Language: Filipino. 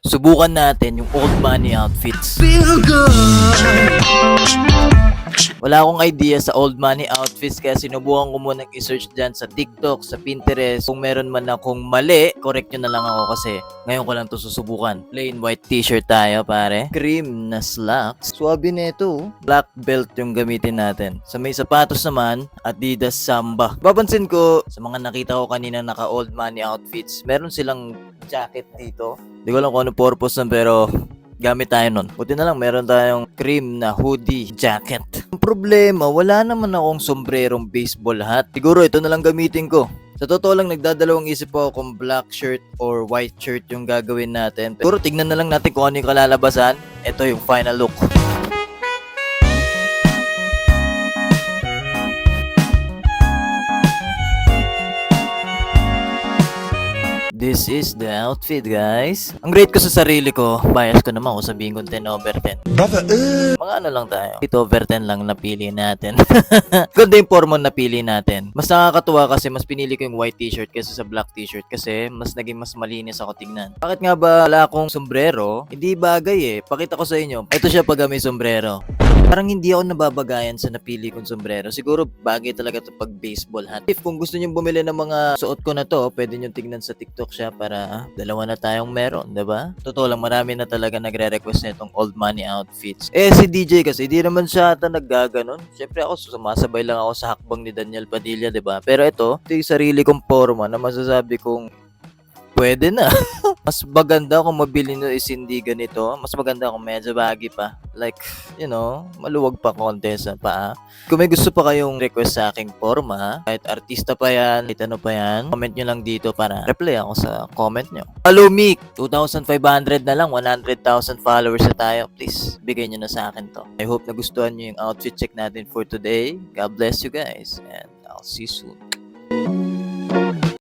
Subukan natin yung old money outfits. Feel good. Wala akong idea sa old money outfits kaya sinubukan ko munang i-search dyan sa TikTok, sa Pinterest. Kung meron man akong mali, correct nyo na lang ako kasi ngayon ko lang to susubukan. Plain white t-shirt tayo pare. Cream na slacks. Suwabe nito. Black belt yung gamitin natin. Sa may sapatos naman, Adidas Samba. Babansin ko sa mga nakita ko kanina naka old money outfits, meron silang jacket dito. Di ko alam kung ano purpose nun pero gamit tayo nun. Buti na lang meron tayong cream na hoodie jacket. Ang problema, wala naman akong sombrerong baseball hat. Siguro ito na lang gamitin ko. Sa totoo lang, nagdadalawang isip ako kung black shirt or white shirt yung gagawin natin. Siguro tignan na lang natin kung ano yung kalalabasan. Ito yung final look. This is the outfit, guys. Ang rate ko sa sarili ko, bias ko naman kung sabihin ko 10 over 10. Brother, Mga ano lang tayo. 8 over 10 lang napili natin. Ganda yung form napili natin. Mas nakakatuwa kasi mas pinili ko yung white t-shirt kaysa sa black t-shirt kasi naging mas malinis ako tignan. Bakit nga ba wala akong sombrero? Hindi bagay eh. Pakita ko sa inyo. Ito siya pag may sombrero. Parang hindi ako nababagayan sa napili kong sombrero. Siguro bagay talaga to pag baseball hat. If kung gusto niyo bumili ng mga suot ko na to, pwede niyo tignan sa TikTok siya para dalawa na tayong meron, 'di ba? Totoo lang marami na talaga nagre-request nitong old money outfits. Si DJ kasi di naman siya ata naggaganon. Syempre ako sumasabay lang ako sa hakbang ni Daniel Padilla, 'di ba? Pero ito yung sarili kong forma na masasabi kong pwede na. Mas maganda kung mabili nyo is hindi ganito. Mas maganda kung medyo baggy pa. Like, maluwag pa konti sa paa. Kung may gusto pa kayong request sa aking forma, kahit artista pa yan, kahit ano pa yan, comment nyo lang dito para reply ako sa comment nyo. Follow me! 2,500 na lang, 100,000 followers na tayo. Please, bigay nyo na sa akin to. I hope nagustuhan nyo yung outfit check natin for today. God bless you guys and I'll see you soon.